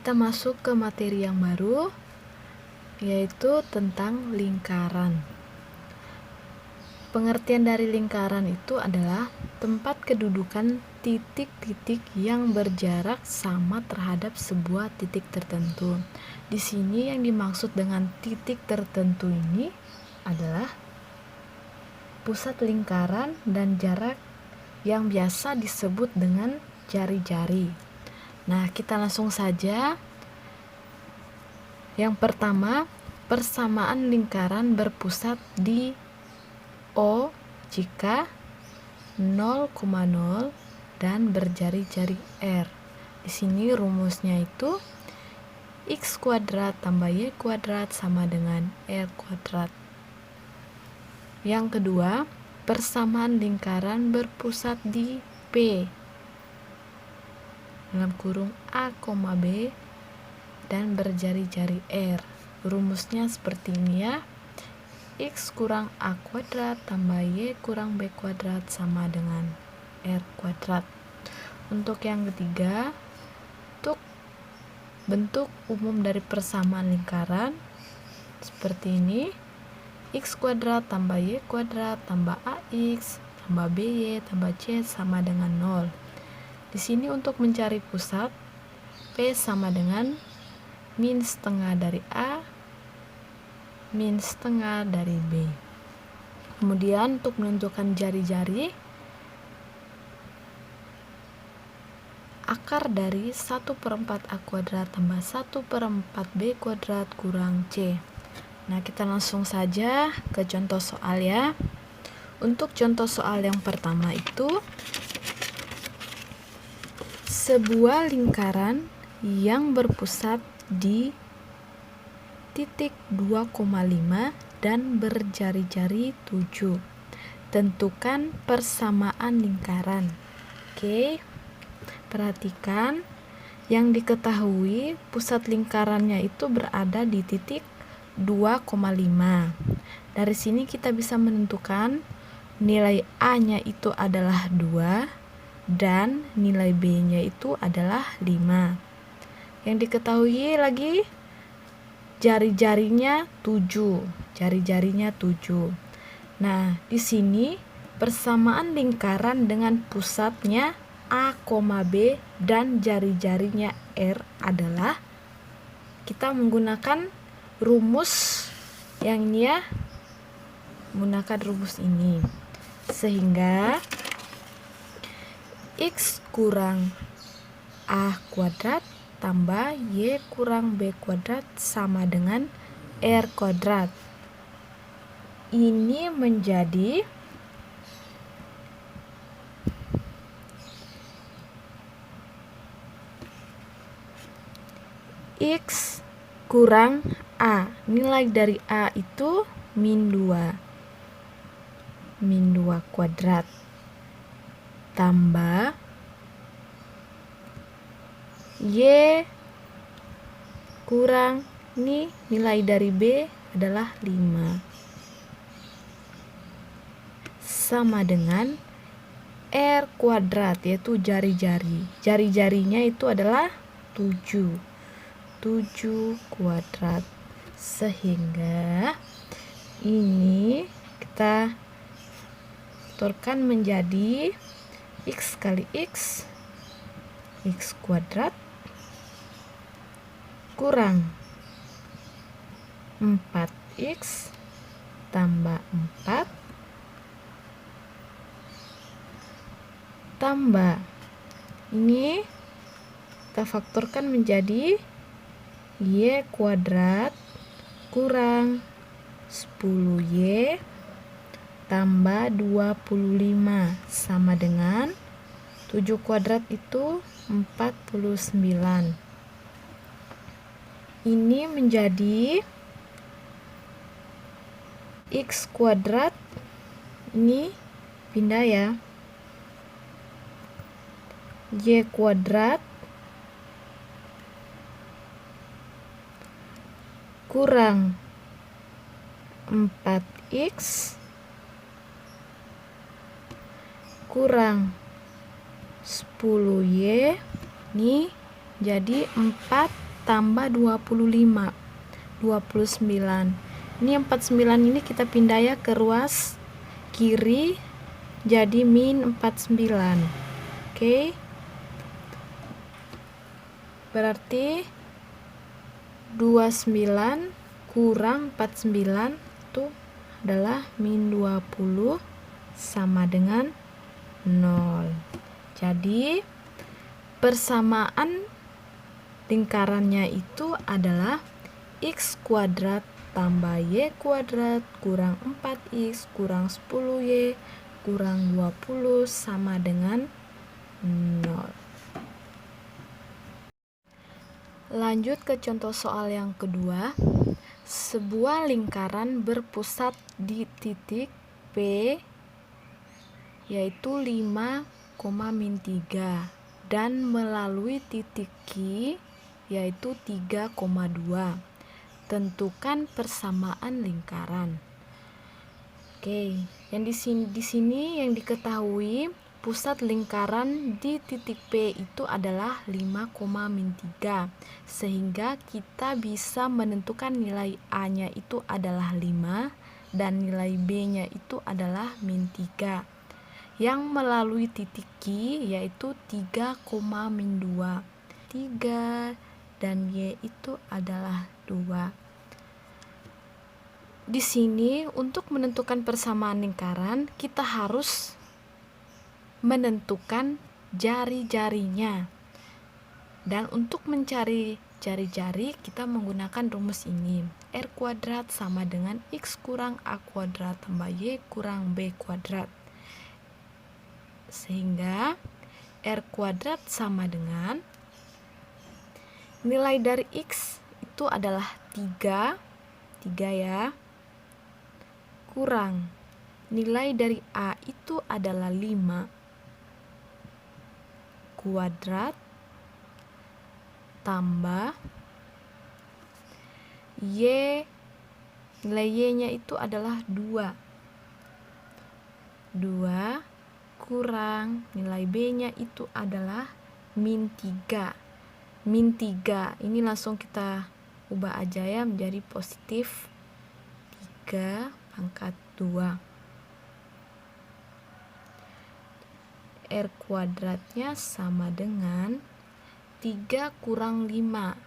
kita masuk ke materi yang baru, yaitu tentang lingkaran. Pengertian dari lingkaran itu adalah tempat kedudukan titik-titik yang berjarak sama terhadap sebuah titik tertentu. Di sini yang dimaksud dengan titik tertentu ini adalah pusat lingkaran dan jarak yang biasa disebut dengan jari-jari. Nah, kita langsung saja. Yang pertama, persamaan lingkaran berpusat di O jika 0,0 dan berjari-jari R. Di sini rumusnya itu X kuadrat tambah Y kuadrat sama dengan R kuadrat. Yang kedua, persamaan lingkaran berpusat di P dalam kurung A, B dan berjari-jari R. Rumusnya seperti ini ya. X kurang A kuadrat tambah Y kurang B kuadrat sama dengan R kuadrat. Untuk yang ketiga, untuk bentuk umum dari persamaan lingkaran seperti ini. X kuadrat tambah Y kuadrat tambah AX tambah BY tambah C sama dengan 0. Di sini untuk mencari pusat, P sama dengan min setengah dari A, min setengah dari B. Kemudian untuk menentukan jari-jari, akar dari 1/4 A kuadrat tambah 1/4 B kuadrat kurang C. Nah, kita langsung saja ke contoh soal ya. Untuk contoh soal yang pertama itu, sebuah lingkaran yang berpusat di titik 2,5 dan berjari-jari 7. Tentukan persamaan lingkaran. Oke, perhatikan yang diketahui pusat lingkarannya itu berada di titik 2,5. Dari sini kita bisa menentukan nilai A-nya itu adalah 2 dan nilai B-nya itu adalah 5. Yang diketahui lagi jari-jarinya 7. Jari-jarinya 7. Nah, di sini persamaan lingkaran dengan pusatnya A, B dan jari-jarinya R adalah, kita menggunakan rumus yang ini ya. Menggunakan rumus ini. Sehingga X kurang A kuadrat tambah Y kurang B kuadrat sama dengan R kuadrat. Ini menjadi X kurang A. Nilai dari A itu min 2. Min 2 kuadrat tambah Y kurang, ini nilai dari B adalah 5, sama dengan R kuadrat, yaitu jari-jari. Jari-jarinya itu adalah 7. 7 kuadrat. Sehingga ini kita faktorkan menjadi X kali X kuadrat kurang 4X tambah 4 tambah ini kita faktorkan menjadi Y kuadrat kurang 10Y tambah 25 sama dengan 7 kuadrat itu 49. Ini menjadi X kuadrat, ini pindah ya, Y kuadrat kurang 4X kurang 10Y, ini jadi 4 tambah 25, 29. Ini 49 ini kita pindah ya ke ruas kiri, jadi min 49. Oke. Berarti 29 kurang 49 itu adalah min 20 sama dengan 0. Jadi persamaan lingkarannya itu adalah x kuadrat tambah y kuadrat kurang 4x kurang 10y kurang 20 sama dengan 0. Lanjut ke contoh soal yang kedua. Sebuah lingkaran berpusat di titik P yaitu 5, min 3 dan melalui titik Q yaitu 3,2. Tentukan persamaan lingkaran. Oke, yang di sini yang diketahui pusat lingkaran di titik P itu adalah 5, min 3. Sehingga kita bisa menentukan nilai A-nya itu adalah 5 dan nilai B-nya itu adalah min 3. Yang melalui titik Q yaitu 3, min 2. 3 dan Y itu adalah 2. Di sini untuk menentukan persamaan lingkaran kita harus menentukan jari-jarinya. Dan untuk mencari jari-jari kita menggunakan rumus ini. R kuadrat sama dengan X kurang A kuadrat tambah Y kurang B kuadrat. Sehingga R kuadrat sama dengan nilai dari X itu adalah 3 ya, kurang nilai dari A itu adalah 5 kuadrat tambah Y, nilai Y-nya itu adalah 2 kurang nilai B-nya itu adalah min 3. Min 3 ini langsung kita ubah aja ya menjadi positif 3 pangkat 2. R kuadratnya sama dengan 3 kurang 5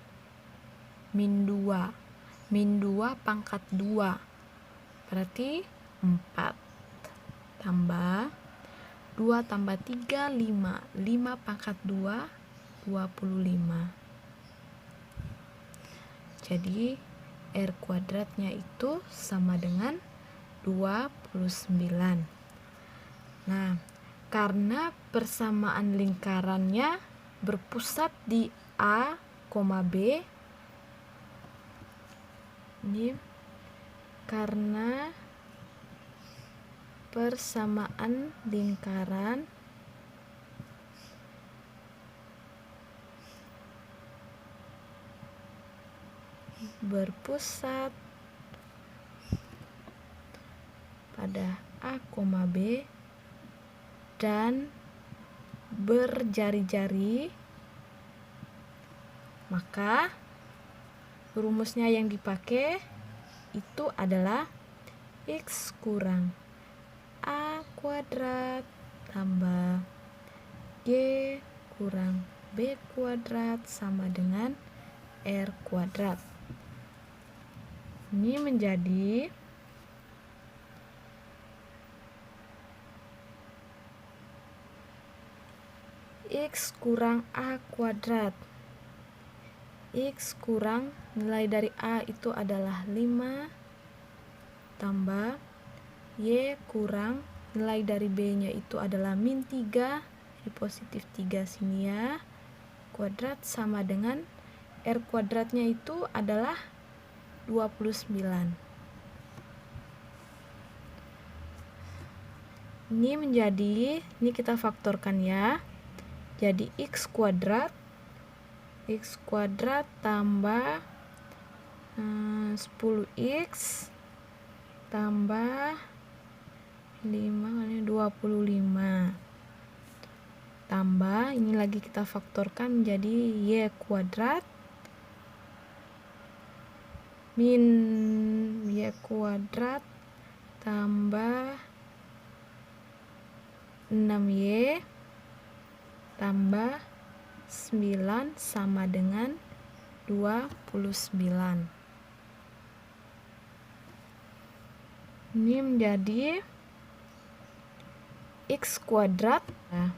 min 2. Min 2 pangkat 2 berarti 4 tambah 2 tambah 3 5. 5 pangkat 2 25. Jadi R kuadratnya itu sama dengan 29. Nah, karena persamaan lingkarannya berpusat di A, B. Ini karena persamaan lingkaran berpusat pada A, B dan berjari-jari, maka rumusnya yang dipakai itu adalah X kurang A kuadrat tambah Y kurang B kuadrat sama dengan R kuadrat. Ini menjadi X kurang A kuadrat. X kurang nilai dari A itu adalah 5 tambah Y kurang nilai dari B nya itu adalah min 3, jadi positif 3 sini ya, kuadrat sama dengan R kuadratnya itu adalah 29. Ini menjadi, ini kita faktorkan ya, jadi X kuadrat tambah 10X tambah 5 kali 25 tambah, ini lagi kita faktorkan menjadi Y kuadrat min y kuadrat tambah 6y tambah 9 sama dengan 29. Ini menjadi x kuadrat, nah,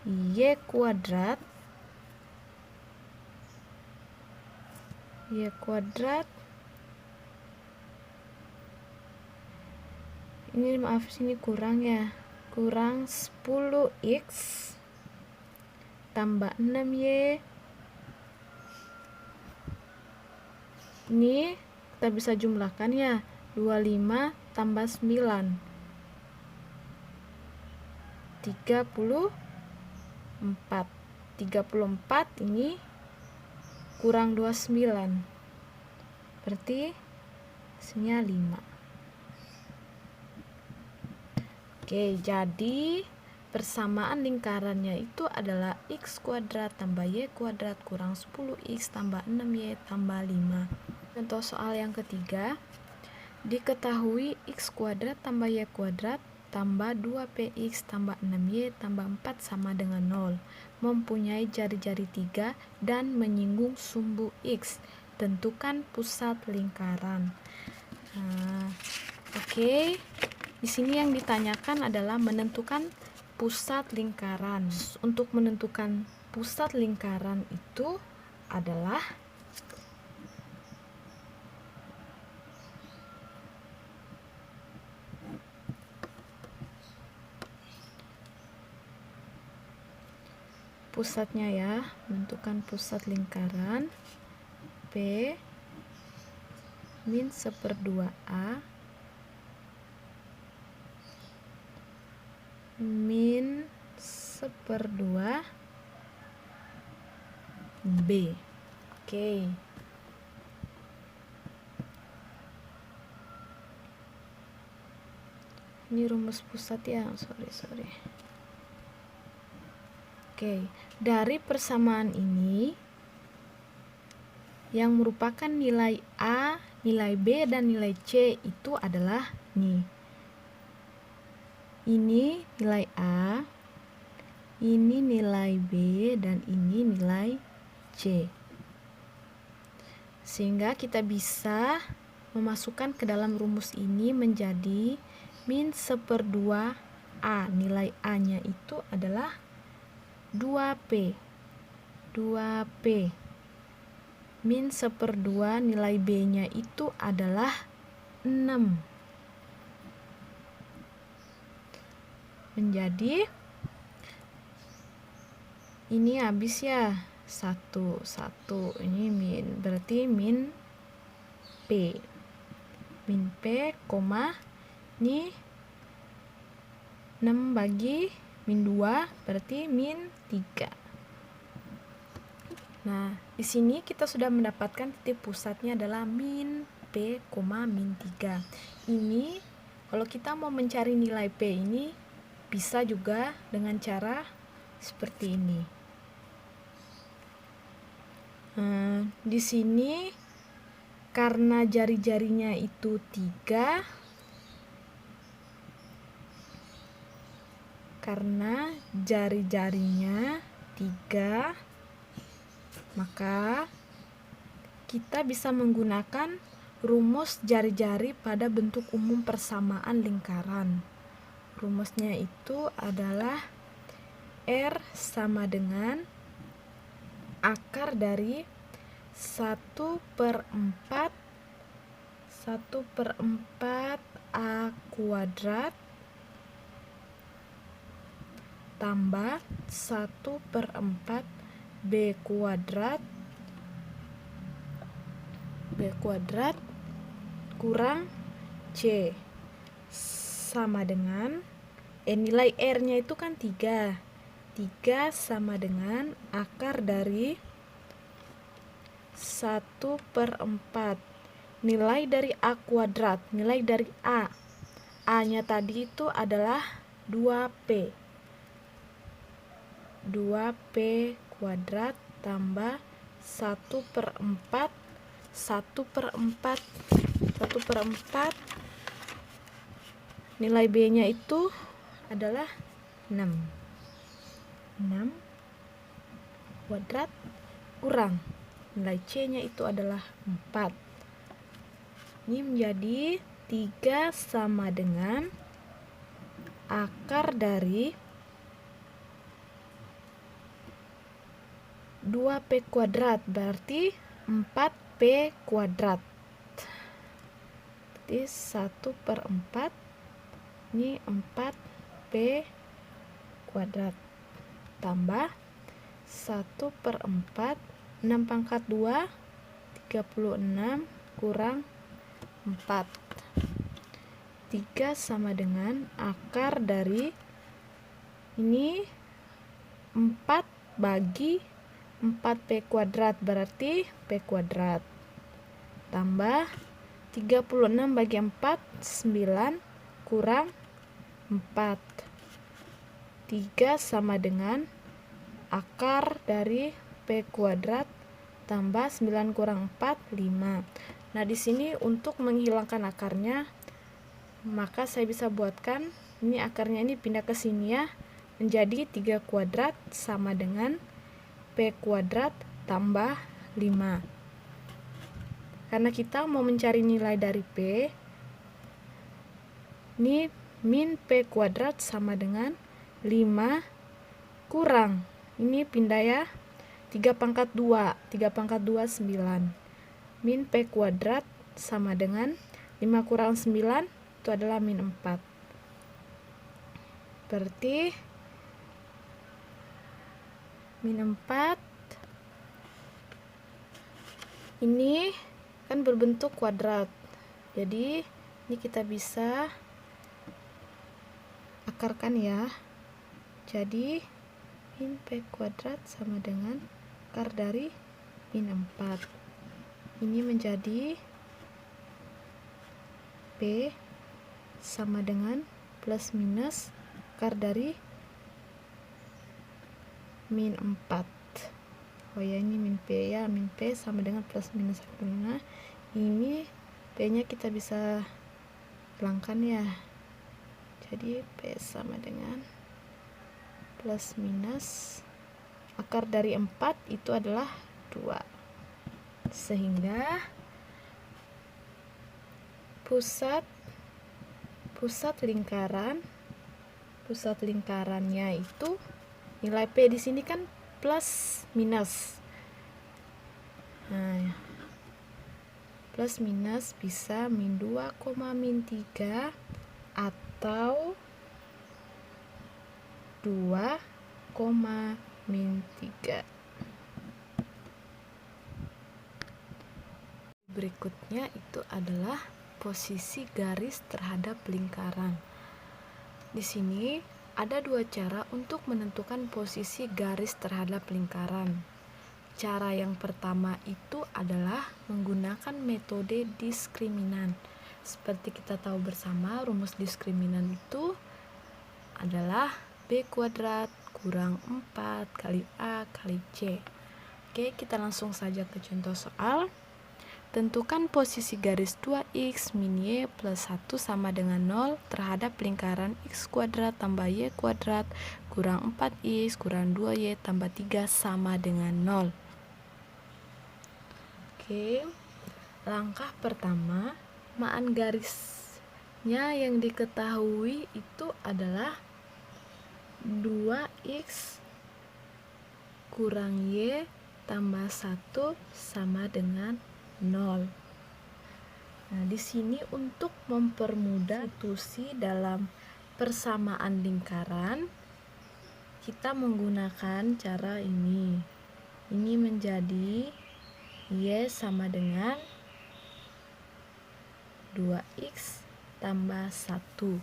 y kuadrat ini maaf sini kurang ya, kurang 10x tambah 6y. Ini kita bisa jumlahkan ya, 25 tambah 9 34 ini kurang 29 berarti hasilnya 5. Oke, jadi persamaan lingkarannya itu adalah x kuadrat tambah y kuadrat kurang 10x tambah 6y tambah 5. Contoh soal yang ketiga, diketahui x kuadrat tambah y kuadrat tambah 2px tambah 6y tambah 4 sama dengan 0, mempunyai jari-jari 3 dan menyinggung sumbu x. Tentukan pusat lingkaran. Nah, oke. Di sini yang ditanyakan adalah menentukan pusat lingkaran. Untuk menentukan pusat lingkaran itu adalah pusatnya ya, menentukan pusat lingkaran P min 1/2A min 1/2B. Oke. Ini rumus pusat ya, sorry. Oke, dari persamaan ini yang merupakan nilai A, nilai B, dan nilai C itu adalah nih. Ini nilai A, ini nilai B, dan ini nilai C. Sehingga kita bisa memasukkan ke dalam rumus ini menjadi min 1/2A. Nilai A-nya itu adalah 2P. Min 1/2 nilai B-nya itu adalah 6. Menjadi ini habis ya, 1 ini min, berarti min P, ini 6 bagi min 2 berarti min 3. Nah, di sini kita sudah mendapatkan titik pusatnya adalah min P, min 3. Ini kalau kita mau mencari nilai P ini bisa juga dengan cara seperti ini. Di sini karena jari-jarinya itu 3, maka kita bisa menggunakan rumus jari-jari pada bentuk umum persamaan lingkaran. Rumusnya itu adalah R sama dengan akar dari 1/4 A kuadrat tambah 1/4 B kuadrat kurang C sama dengan nilai R-nya itu kan 3 sama dengan akar dari 1/4 nilai dari A kuadrat, nilai dari A-nya tadi itu adalah 2P kuadrat tambah 1/4 1/4 nilai B nya itu adalah 6 kuadrat kurang nilai C nya itu adalah 4. Ini menjadi 3 sama dengan akar dari 2P kuadrat, berarti 4P kuadrat. Jadi 1/4 ini 4P kuadrat tambah 1/4 6 pangkat 2 36 kurang 4. 3 sama dengan akar dari ini 4 bagi 4P kuadrat, berarti P kuadrat tambah 36 bagi 4 9 kurang 4. 3 sama dengan akar dari P kuadrat tambah 9 kurang 4 5. Nah, di sini untuk menghilangkan akarnya, maka saya bisa buatkan ini akarnya ini pindah ke sini ya, menjadi 3 kuadrat sama dengan P kuadrat tambah 5. Karena kita mau mencari nilai dari P, ini min P kuadrat sama dengan 5 kurang, ini pindah ya, 3 pangkat 2 9. Min P kuadrat sama dengan 5 kurang 9 itu adalah min 4. Berarti min 4 ini kan berbentuk kuadrat, jadi ini kita bisa akarkan ya. Jadi min P kuadrat sama dengan akar dari min 4. Ini menjadi P sama dengan plus minus akar dari min 4. Oh ya, ini min P ya, min P sama dengan plus minus akarnya. Ini P nya kita bisa hilangkan ya, jadi P sama dengan plus minus akar dari 4 itu adalah 2, sehingga pusat lingkarannya itu nilai P di sini kan plus minus. Nah, plus minus bisa min 2, min 3 atau 2, min 3. Berikutnya itu adalah posisi garis terhadap lingkaran. Di sini ada 2 cara untuk menentukan posisi garis terhadap lingkaran. Cara yang pertama itu adalah menggunakan metode diskriminan. Seperti kita tahu bersama, rumus diskriminan itu adalah B kuadrat kurang 4 kali A kali C. Oke, kita langsung saja ke contoh soal. Tentukan posisi garis 2x min y plus 1 sama dengan 0 terhadap lingkaran x kuadrat tambah y kuadrat kurang 4x kurang 2y tambah 3 sama dengan 0. Oke, langkah pertama, samaan garisnya yang diketahui itu adalah 2x kurang y tambah 1 sama dengan 0. Nah, di sini untuk mempermudah substitusi dalam persamaan lingkaran, kita menggunakan cara ini. Ini menjadi y sama dengan 2x tambah 1.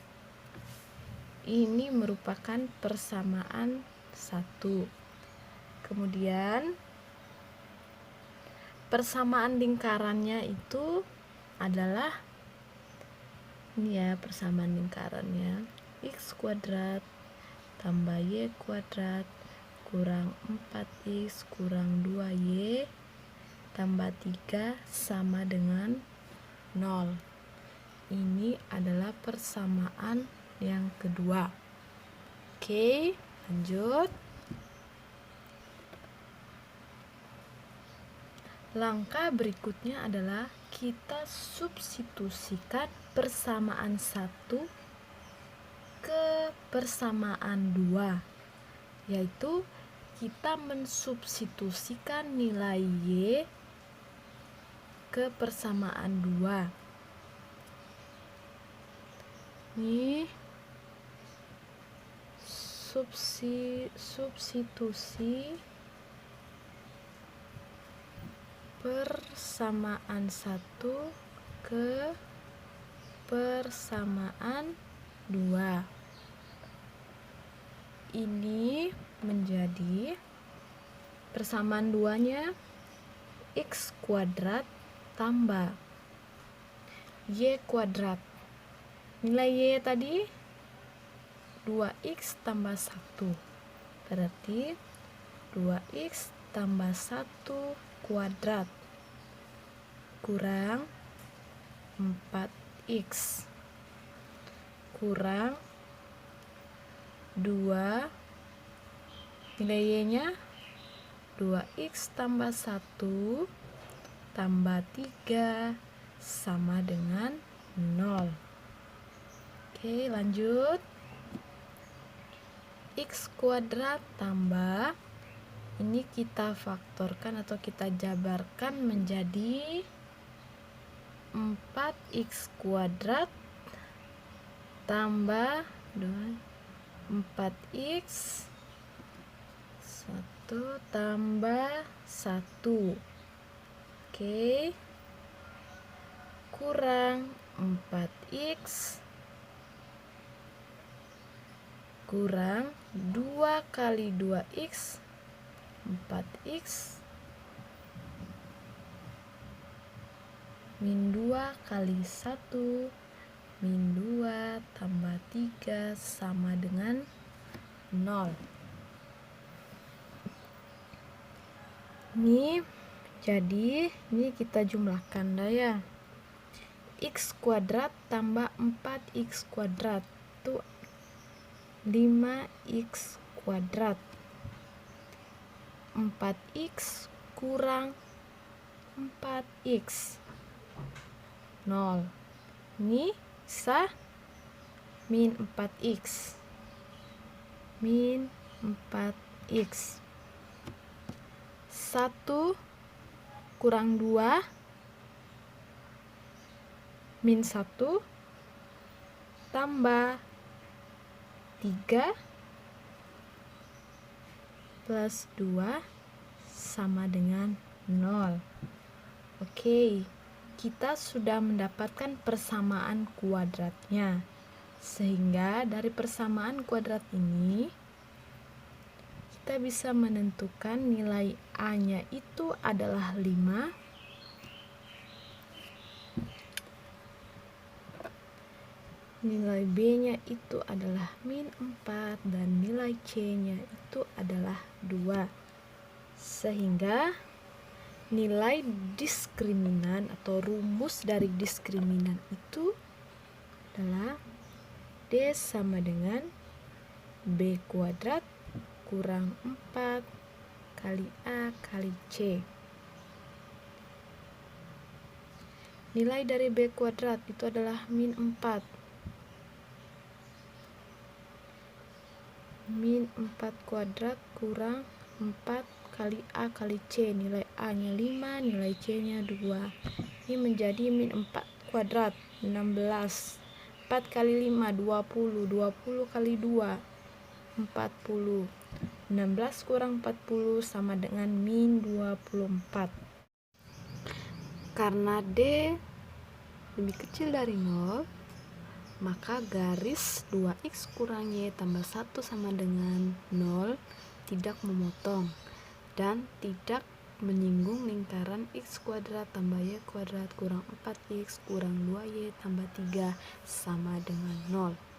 Ini merupakan persamaan 1. Kemudian persamaan lingkarannya itu adalah ini ya, persamaan lingkarannya x kuadrat tambah y kuadrat kurang 4x kurang 2y tambah 3 sama dengan 0. Ini adalah persamaan yang kedua. Oke, lanjut. Langkah berikutnya adalah kita substitusikan persamaan 1 ke persamaan 2, yaitu kita mensubstitusikan nilai Y ke persamaan 2. Ini substitusi persamaan 1 ke persamaan 2. Ini menjadi persamaan 2-nya X kuadrat tambah Y kuadrat. Nilai Y tadi 2X tambah 1. Berarti 2X tambah 1 kuadrat kurang 4X kurang 2, nilai Y-nya 2X tambah 1 tambah 3 sama dengan 0. Oke, lanjut. X kuadrat tambah, ini kita faktorkan atau kita jabarkan menjadi 4X kuadrat tambah 4X 1 tambah 1. Oke, kurang 4X kurang 2 kali 2X 4X min 2 kali 1 min 2 tambah 3 sama dengan 0. Ini kita jumlahkan ya. X kuadrat tambah 4X kuadrat itu 5X kuadrat. 4X kurang 4X 0. Ini bisa min 4X min 4X 1 kurang 2 min 1 tambah 3 plus 2 sama dengan 0. Oke, kita sudah mendapatkan persamaan kuadratnya. Sehingga dari persamaan kuadrat ini kita bisa menentukan nilai A-nya itu adalah 5. Nilai B-nya itu adalah min 4 dan nilai C-nya itu adalah 2. Sehingga nilai diskriminan atau rumus dari diskriminan itu adalah D sama dengan B kuadrat kurang 4 kali A kali C. Nilai dari B kuadrat itu adalah min 4. Min 4 kuadrat kurang 4 kali A kali C. Nilai A-nya 5, nilai C-nya 2. Ini menjadi min 4 kuadrat 16. 4 kali 5 20. 20 kali 2 40. 16 kurang 40 sama dengan min 24. Karena D lebih kecil dari 0, maka garis 2X kurang Y tambah 1 sama dengan 0 tidak memotong dan tidak menyinggung lingkaran X kuadrat tambah Y kuadrat kurang 4X kurang 2Y tambah 3 sama dengan 0.